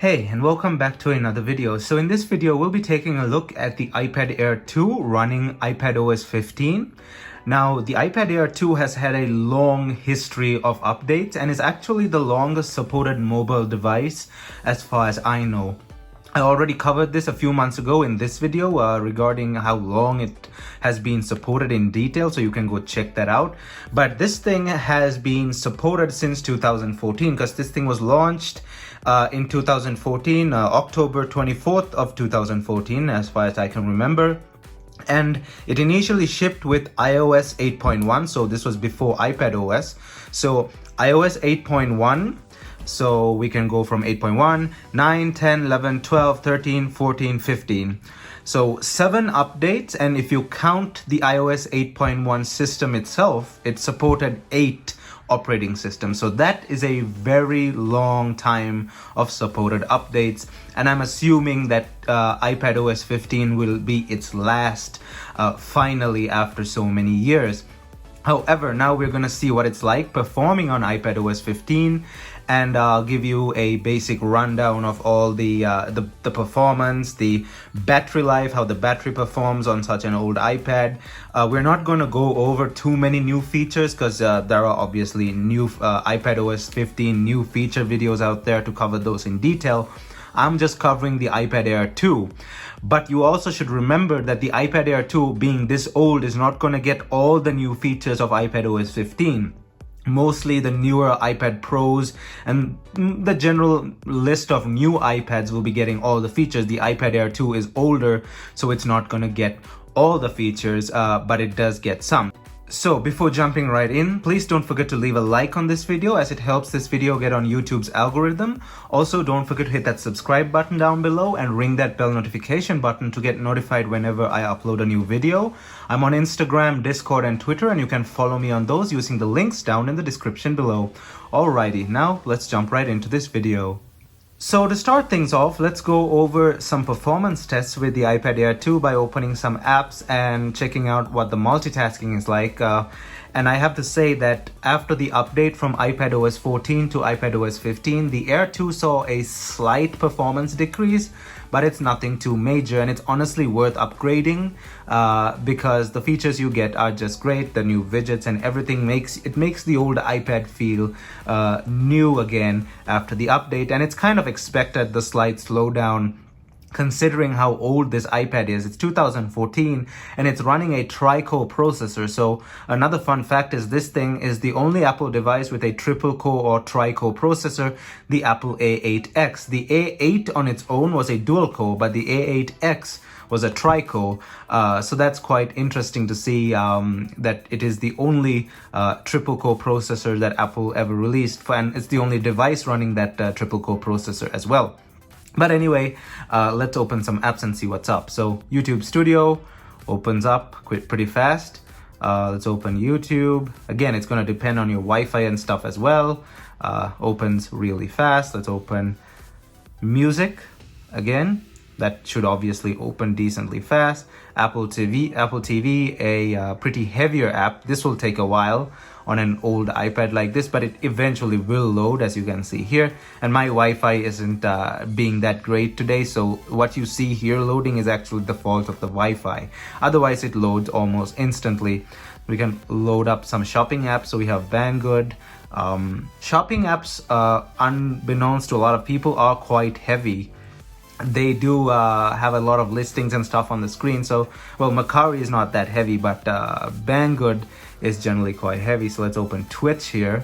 Hey, and welcome back to another video. So in this video, we'll be taking a look at the iPad Air 2 running iPadOS 15. Now, the iPad Air 2 has had a long history of updates and is actually the longest supported mobile device as far as I know. I already covered this a few months ago in this video regarding how long it has been supported in detail, so you can go check that out. But this thing has been supported since 2014 because this thing was launched in 2014, October 24th of 2014, as far as I can remember. And it initially shipped with iOS 8.1, so this was before iPadOS. So iOS 8.1, so we can go from 8.1, 9, 10, 11, 12, 13, 14, 15. So 7 updates, and if you count the iOS 8.1 system itself, it supported 8 operating systems. So that is a very long time of supported updates, and I'm assuming that iPadOS 15 will be its last finally after so many years. However, now we're going to see what it's like performing on iPadOS 15, and I'll give you a basic rundown of all the performance, the battery life, how the battery performs on such an old iPad. We're not going to go over too many new features because there are obviously new iPadOS 15 new feature videos out there to cover those in detail. I'm just covering the iPad Air 2. But you also should remember that the iPad Air 2, being this old, is not going to get all the new features of iPadOS 15. Mostly the newer iPad Pros and the general list of new iPads will be getting all the features. The iPad Air 2 is older, so it's not going to get all the features, but it does get some. So before jumping right in, please don't forget to leave a like on this video as it helps this video get on YouTube's algorithm. Also, don't forget to hit that subscribe button down below and ring that bell notification button to get notified whenever I upload a new video. I'm on Instagram, Discord, and Twitter, and you can follow me on those using the links down in the description below. Alrighty, now let's jump right into this video. So to start things off, let's go over some performance tests with the iPad Air 2 by opening some apps and checking out what the multitasking is like. And I have to say that after the update from iPadOS 14 to iPadOS 15, the Air 2 saw a slight performance decrease, but it's nothing too major, and it's honestly worth upgrading because the features you get are just great. The new widgets and everything makes the old iPad feel new again after the update, and it's kind of expected, the slight slowdown, considering how old this iPad is. It's 2014 and it's running a tri-core processor. So another fun fact is this thing is the only Apple device with a triple core or tri-core processor, the Apple A8X. The A8 on its own was a dual core, but the A8X was a tri-core. So that's quite interesting to see that it is the only triple core processor that Apple ever released, and it's the only device running that triple core processor as well. But anyway, let's open some apps and see what's up. So YouTube Studio opens up pretty fast. Let's open YouTube. Again, it's going to depend on your Wi-Fi and stuff as well. Opens really fast. Let's open Music. Again, that should obviously open decently fast. Apple TV, a pretty heavier app. This will take a while on an old iPad like this, but it eventually will load, as you can see here. And my Wi-Fi isn't being that great today, so what you see here loading is actually the fault of the Wi-Fi. Otherwise, it loads almost instantly. We can load up some shopping apps. So we have Banggood. Shopping apps, unbeknownst to a lot of people, are quite heavy. They do have a lot of listings and stuff on the screen. So, well, Macari is not that heavy, but Banggood is generally quite heavy. So let's open Twitch here.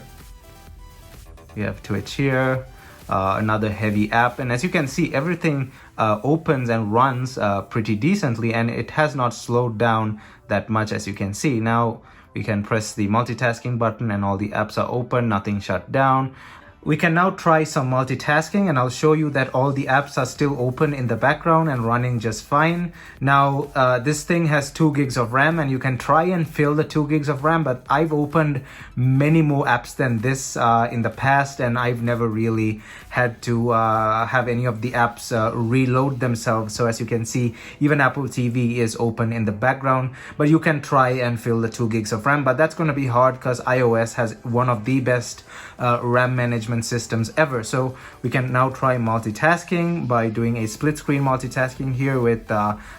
We have Twitch here, another heavy app. And as you can see, everything opens and runs pretty decently, and it has not slowed down that much, as you can see. Now we can press the multitasking button and all the apps are open, nothing shut down. We can now try some multitasking, and I'll show you that all the apps are still open in the background and running just fine. Now, this thing has 2 gigs of RAM, and you can try and fill the 2 gigs of RAM, but I've opened many more apps than this in the past, and I've never really had to have any of the apps reload themselves. So as you can see, even Apple TV is open in the background, but you can try and fill the 2 gigs of RAM, but that's going to be hard because iOS has one of the best RAM management performance systems ever. So we can now try multitasking by doing a split screen multitasking here with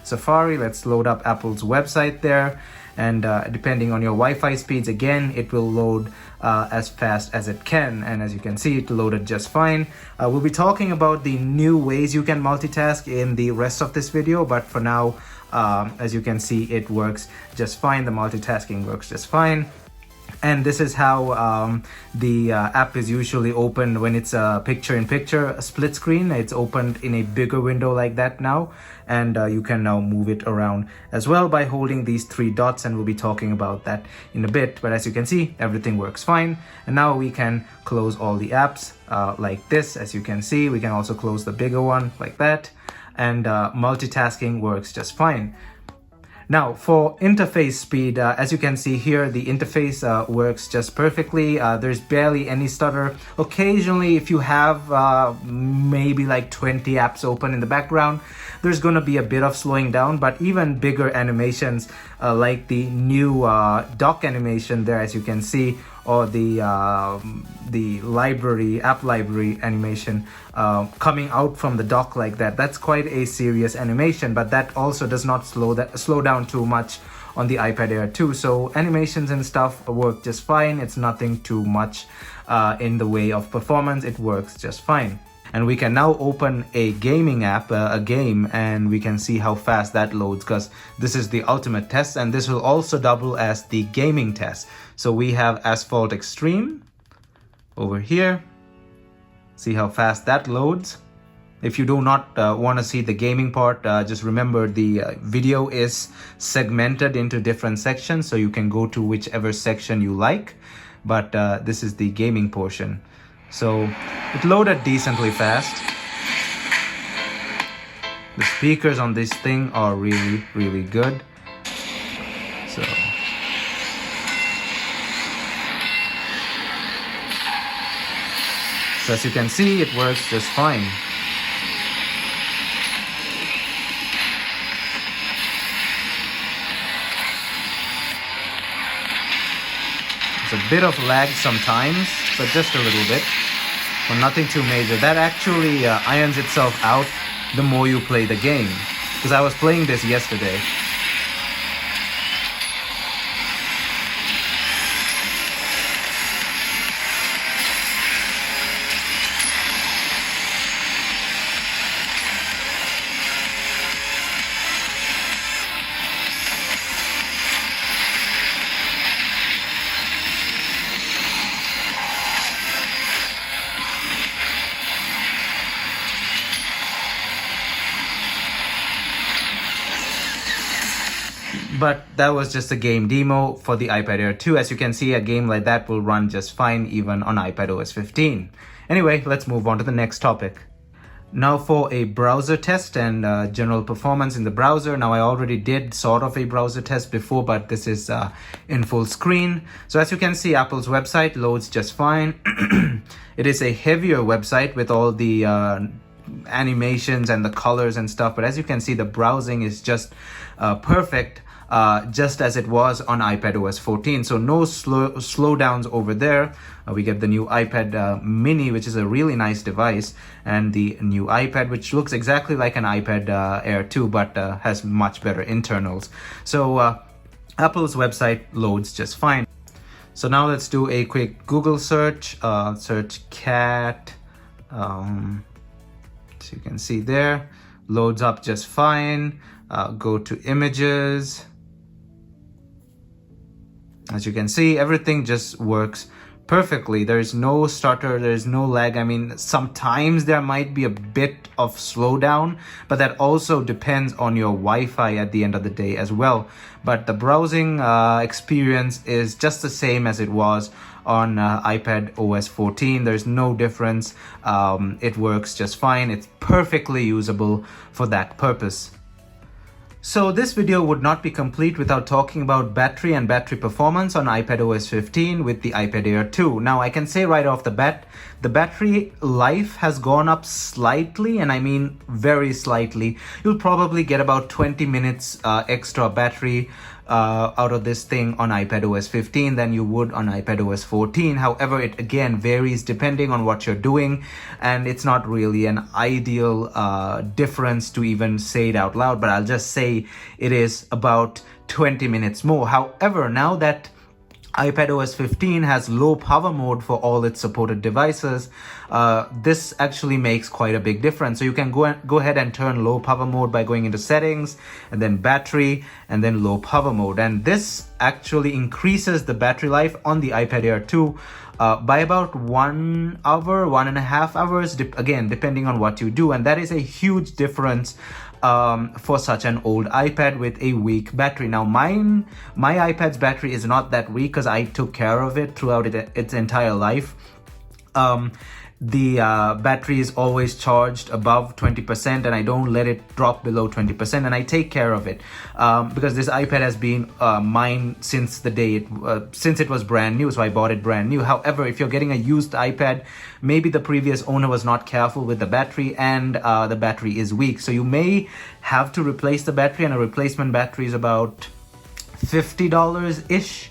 Safari. Let's load up Apple's website there. And depending on your Wi-Fi speeds, again, it will load as fast as it can. And as you can see, it loaded just fine. We'll be talking about the new ways you can multitask in the rest of this video. But for now, as you can see, it works just fine. The multitasking works just fine. And this is how the app is usually opened when it's a picture-in-picture split screen. It's opened in a bigger window like that now, and you can now move it around as well by holding these three dots, and we'll be talking about that in a bit. But as you can see, everything works fine. And now we can close all the apps like this. As you can see, we can also close the bigger one like that, and multitasking works just fine. Now for interface speed, as you can see here, the interface works just perfectly. There's barely any stutter. Occasionally, if you have maybe like 20 apps open in the background, there's going to be a bit of slowing down. But even bigger animations like the new dock animation there, as you can see, or the app library animation coming out from the dock like that. That's quite a serious animation, but that also does not slow down too much on the iPad Air 2. So animations and stuff work just fine. It's nothing too much in the way of performance. It works just fine. And we can now open a gaming app, a game, and we can see how fast that loads, because this is the ultimate test, and this will also double as the gaming test. So we have Asphalt Extreme over here. See how fast that loads. If you do not want to see the gaming part, just remember the video is segmented into different sections, so you can go to whichever section you like. But this is the gaming portion. So it loaded decently fast. The speakers on this thing are really, really good. So as you can see, it works just fine. There's a bit of lag sometimes, but just a little bit, but nothing too major. That actually irons itself out the more you play the game, because I was playing this yesterday. But that was just a game demo for the iPad Air 2. As you can see, a game like that will run just fine even on iPadOS 15. Anyway, let's move on to the next topic. Now for a browser test and general performance in the browser. Now I already did sort of a browser test before, but this is in full screen. So as you can see, Apple's website loads just fine. It is a heavier website with all the animations and the colors and stuff. But as you can see, the browsing is just perfect. Just as it was on iPadOS 14. So no slowdowns over there. We get the new iPad mini, which is a really nice device, and the new iPad, which looks exactly like an iPad Air 2, but has much better internals. So Apple's website loads just fine. So now let's do a quick Google search. Search cat. So you can see there, loads up just fine. Go to images. As you can see, everything just works perfectly. There's no stutter, there's no lag. I mean, sometimes there might be a bit of slowdown, but that also depends on your Wi-Fi at the end of the day as well. But the browsing experience is just the same as it was on iPadOS 14. There's no difference. It works just fine. It's perfectly usable for that purpose. So this video would not be complete without talking about battery and battery performance on iPadOS 15 with the iPad Air 2. Now I can say right off the bat, the battery life has gone up slightly, and I mean very slightly. You'll probably get about 20 minutes extra battery out of this thing on iPadOS 15 than you would on iPadOS 14. However, it again varies depending on what you're doing, and it's not really an ideal difference to even say it out loud, but I'll just say it is about 20 minutes more. However, now that iPadOS 15 has low power mode for all its supported devices, this actually makes quite a big difference. So you can go ahead and turn low power mode by going into settings and then battery and then low power mode. And this actually increases the battery life on the iPad Air 2 by about 1 hour, 1.5 hours, again, depending on what you do. And that is a huge difference for such an old iPad with a weak battery. Now my iPad's battery is not that weak because I took care of it throughout its entire life. The battery is always charged above 20% and I don't let it drop below 20%, and I take care of it because this iPad has been mine since the day since it was brand new, so I bought it brand new. However, if you're getting a used iPad, maybe the previous owner was not careful with the battery and the battery is weak, so you may have to replace the battery, and a replacement battery is about $50-ish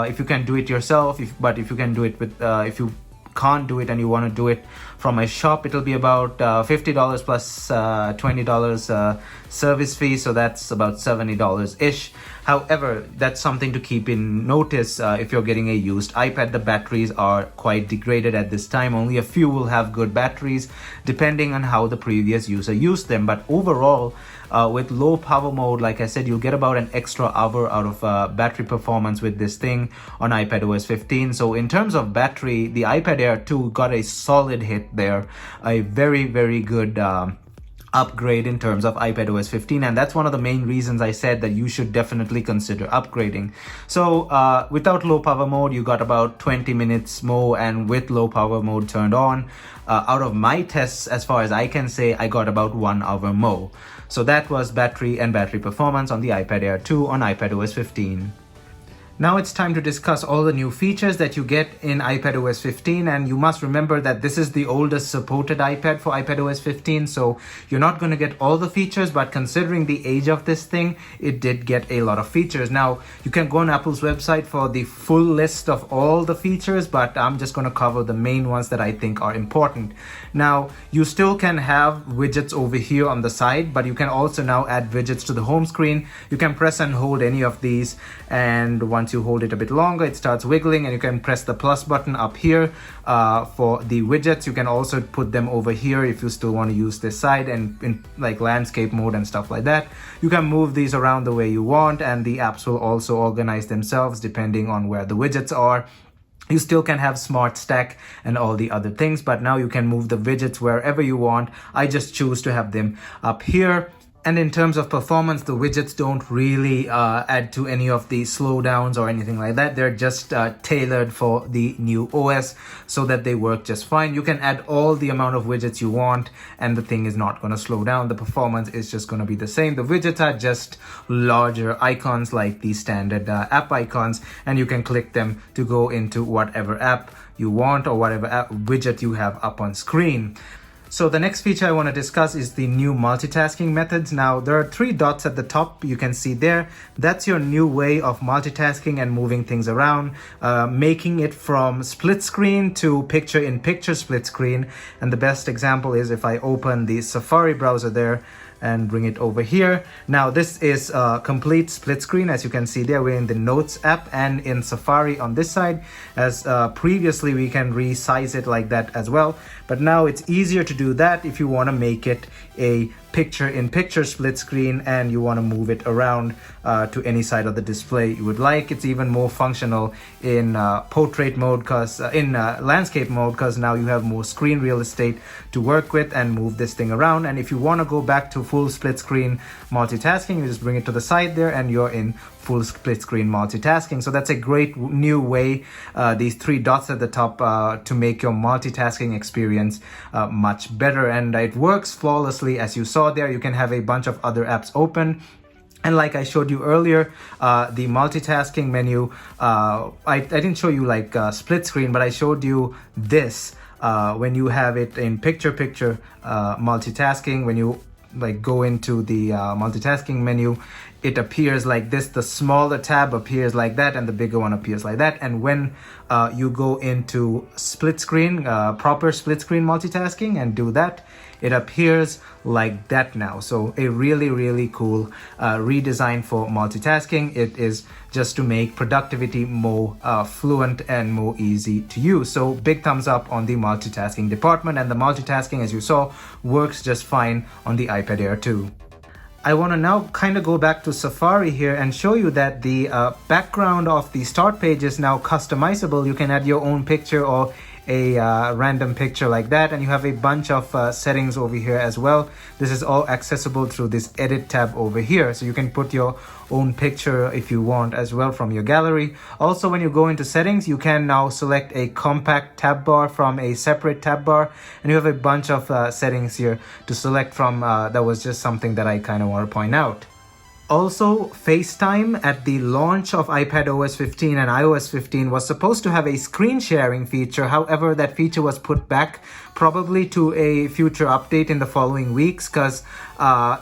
if you can do it yourself. But if you can do it with if you can't do it and you want to do it from a shop, it'll be about $50 plus $20 service fee, so that's about $70-ish. However, that's something to keep in notice if you're getting a used iPad. The batteries are quite degraded at this time. Only a few will have good batteries depending on how the previous user used them, but overall with low power mode, like I said, you'll get about an extra hour out of battery performance with this thing on iPadOS 15. So in terms of battery, the iPad Air 2 got a solid hit there, a very, very good upgrade in terms of iPadOS 15, and that's one of the main reasons I said that you should definitely consider upgrading. So without low power mode, you got about 20 minutes more, and with low power mode turned on, out of my tests, as far as I can say, I got about 1 hour more. So that was battery and battery performance on the iPad Air 2 on iPadOS 15. Now it's time to discuss all the new features that you get in iPadOS 15, and you must remember that this is the oldest supported iPad for iPadOS 15, so you're not going to get all the features, but considering the age of this thing, it did get a lot of features. Now you can go on Apple's website for the full list of all the features, but I'm just going to cover the main ones that I think are important. Now you still can have widgets over here on the side, but you can also now add widgets to the home screen. You can press and hold any of these, and once you hold it a bit longer, it starts wiggling, and you can press the plus button up here for the widgets. You can also put them over here if you still want to use this side, and in like landscape mode and stuff like that. You can move these around the way you want, and the apps will also organize themselves depending on where the widgets are. You still can have Smart Stack and all the other things, but now you can move the widgets wherever you want. I just choose to have them up here. And in terms of performance, the widgets don't really add to any of the slowdowns or anything like that. They're just tailored for the new OS so that they work just fine. You can add all the amount of widgets you want, and the thing is not going to slow down. The performance is just going to be the same. The widgets are just larger icons like the standard app icons, and you can click them to go into whatever app you want or whatever app widget you have up on screen. So the next feature I want to discuss is the new multitasking methods. Now there are 3 dots at the top, you can see there. That's your new way of multitasking and moving things around, making it from split screen to picture-in-picture split screen. And the best example is if I open the Safari browser there and bring it over here. Now this is a complete split screen. As you can see there, we're in the Notes app and in Safari on this side. As previously we can resize it like that as well, but now it's easier to do that if you want to make it a picture-in-picture split screen and you want to move it around to any side of the display you would like. It's even more functional in portrait mode, because in landscape mode, because now you have more screen real estate to work with and move this thing around. And if you want to go back to full split screen multitasking, you just bring it to the side there and you're in full split screen multitasking. So that's a great new way, these 3 dots at the top, to make your multitasking experience much better, and it works flawlessly. As you saw there, you can have a bunch of other apps open. And like I showed you earlier, the multitasking menu, I didn't show you like split screen, but I showed you this when you have it in picture-picture multitasking. When you like go into the multitasking menu, it appears like this. The smaller tab appears like that and the bigger one appears like that. And when you go into split screen, proper split screen multitasking and do that, it appears like that now. So a really cool redesign for multitasking. It is just to make productivity more fluent and more easy to use. So big thumbs up on the multitasking department, and the multitasking, as you saw, works just fine on the iPad Air 2. I want to now kind of go back to Safari here and show you that the background of the start page is now customizable. You can add your own picture or a random picture like that, and you have a bunch of settings over here as well. This is all accessible through this edit tab over here, so you can put your own picture if you want as well from your gallery. Also, when you go into settings, you can now select a compact tab bar from a separate tab bar, and you have a bunch of settings here to select from. That was just something that I kind of want to point out. Also, FaceTime at the launch of iPadOS 15 and iOS 15 was supposed to have a screen sharing feature. However, that feature was put back probably to a future update in the following weeks because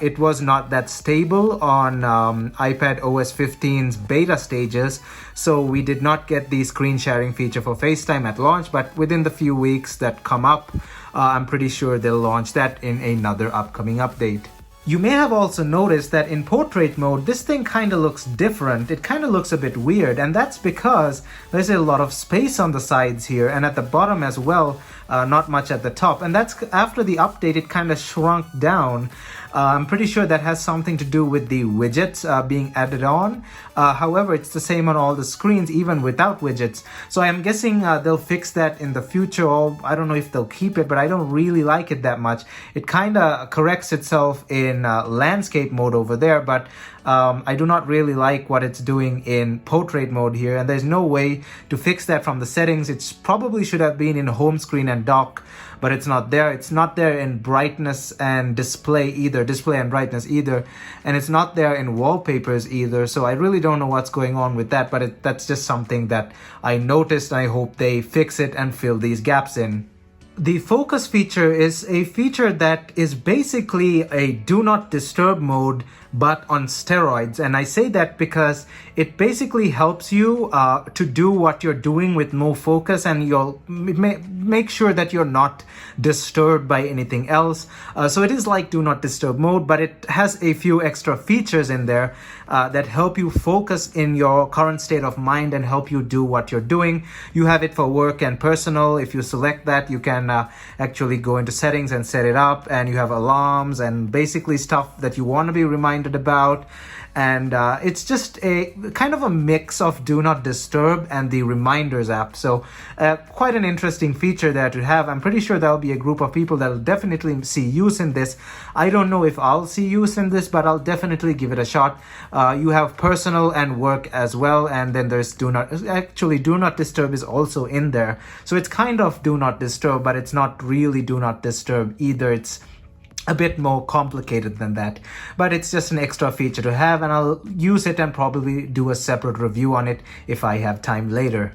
it was not that stable on iPadOS 15's beta stages. So we did not get the screen sharing feature for FaceTime at launch, but within the few weeks that come up, I'm pretty sure they'll launch that in another upcoming update. You may have also noticed that in portrait mode, this thing kind of looks different. It kind of looks a bit weird, and that's because there's a lot of space on the sides here and at the bottom as well, not much at the top. And that's after the update, it kind of shrunk down. I'm pretty sure that has something to do with the widgets being added on. However, it's the same on all the screens, even without widgets. So I'm guessing they'll fix that in the future, or I don't know if they'll keep it, but I don't really like it that much. It kind of corrects itself in landscape mode over there, but I do not really like what it's doing in portrait mode here, and there's no way to fix that from the settings. It probably should have been in home screen and dock, but it's not there. It's not there in brightness and display and brightness either, and it's not there in wallpapers either. So I really don't know what's going on with that, but that's just something that I noticed. I hope they fix it and fill these gaps in. The focus feature is a feature that is basically a do not disturb mode, but on steroids. And I say that because it basically helps you to do what you're doing with more focus, and you'll make sure that you're not disturbed by anything else. So it is like do not disturb mode, but it has a few extra features in there that help you focus in your current state of mind and help you do what you're doing. You have it for work and personal. If you select that, you can actually go into settings and set it up, and you have alarms and basically stuff that you want to be reminded about. And it's just a kind of a mix of do not disturb and the reminders app. So quite an interesting feature there to have. I'm pretty sure there'll be a group of people that'll definitely see use in this. I don't know if I'll see use in this, but I'll definitely give it a shot. You have personal and work as well, and then there's do not disturb is also in there. So it's kind of do not disturb, but it's not really do not disturb either. It's a bit more complicated than that, but it's just an extra feature to have, and I'll use it and probably do a separate review on it if I have time later.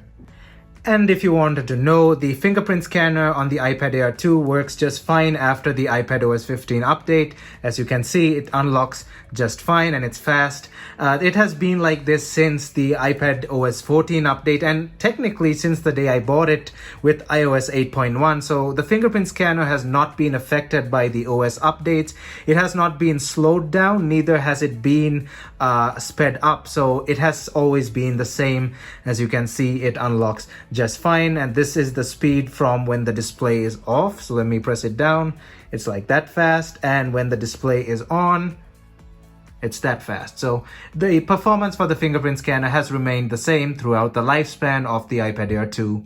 And if you wanted to know, the Fingerprint Scanner on the iPad Air 2 works just fine after the iPadOS 15 update. As you can see, it unlocks just fine and it's fast. It has been like this since the iPadOS 14 update, and technically since the day I bought it with iOS 8.1. So the Fingerprint Scanner has not been affected by the OS updates. It has not been slowed down, neither has it been sped up. So it has always been the same. As you can see, it unlocks just fine, and this is the speed from when the display is off. So let me press it down. It's like that fast, and when the display is on, it's that fast. So the performance for the Fingerprint Scanner has remained the same throughout the lifespan of the iPad Air 2.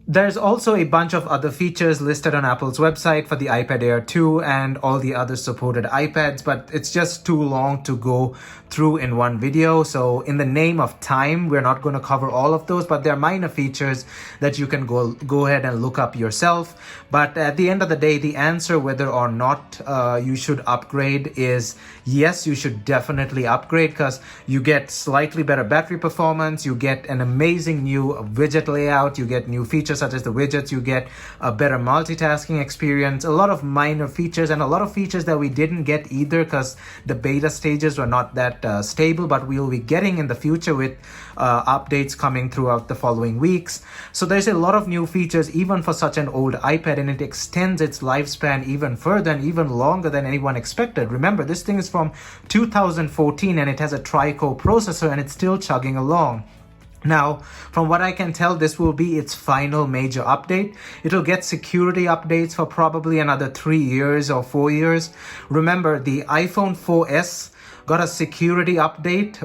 There's also a bunch of other features listed on Apple's website for the iPad Air 2 and all the other supported iPads, but it's just too long to go through in one video. So in the name of time, we're not going to cover all of those, but they're minor features that you can go ahead and look up yourself. But at the end of the day, the answer whether or not you should upgrade is yes, you should definitely upgrade, because you get slightly better battery performance, you get an amazing new widget layout, you get new features features such as the widgets. You get a better multitasking experience, a lot of minor features, and a lot of features that we didn't get either because the beta stages were not that stable, but we'll be getting in the future with updates coming throughout the following weeks. So there's a lot of new features even for such an old iPad, and it extends its lifespan even further and even longer than anyone expected. Remember, this thing is from 2014 and it has a tri-core processor and it's still chugging along. Now, from what I can tell, this will be its final major update. It'll get security updates for probably another 3 years or 4 years. Remember, the iPhone 4S got a security update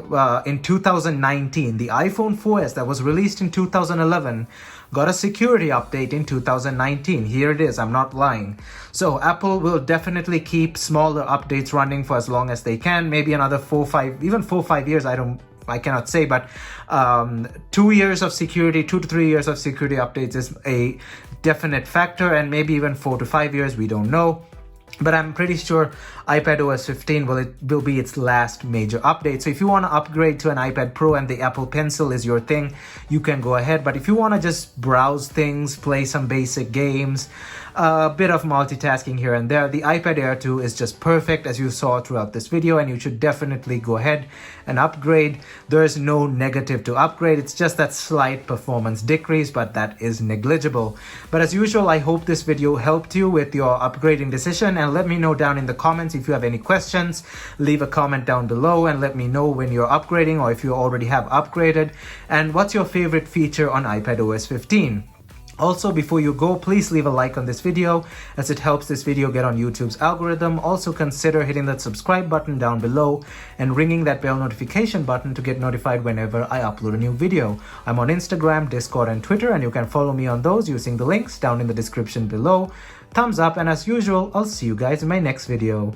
in 2019. The iPhone 4S that was released in 2011 got a security update in 2019. Here it is, I'm not lying. So Apple will definitely keep smaller updates running for as long as they can, maybe another 4, 5, even 4, 5 years. I cannot say, but 2 years of security, 2 to 3 years of security updates is a definite factor, and maybe even 4 to 5 years, we don't know. But I'm pretty sure iPadOS 15 will be its last major update. So if you want to upgrade to an iPad Pro and the Apple Pencil is your thing, you can go ahead. But if you want to just browse things, play some basic games, a bit of multitasking here and there, the iPad Air 2 is just perfect, as you saw throughout this video, and you should definitely go ahead and upgrade. There is no negative to upgrade. It's just that slight performance decrease, but that is negligible. But as usual, I hope this video helped you with your upgrading decision, and let me know down in the comments if you have any questions. Leave a comment down below and let me know when you're upgrading or if you already have upgraded, and what's your favorite feature on iPadOS 15. Also, before you go, please leave a like on this video as it helps this video get on YouTube's algorithm. Also consider hitting that subscribe button down below and ringing that bell notification button to get notified whenever I upload a new video. I'm on Instagram, Discord, and Twitter, and you can follow me on those using the links down in the description below. Thumbs up, and as usual, I'll see you guys in my next video.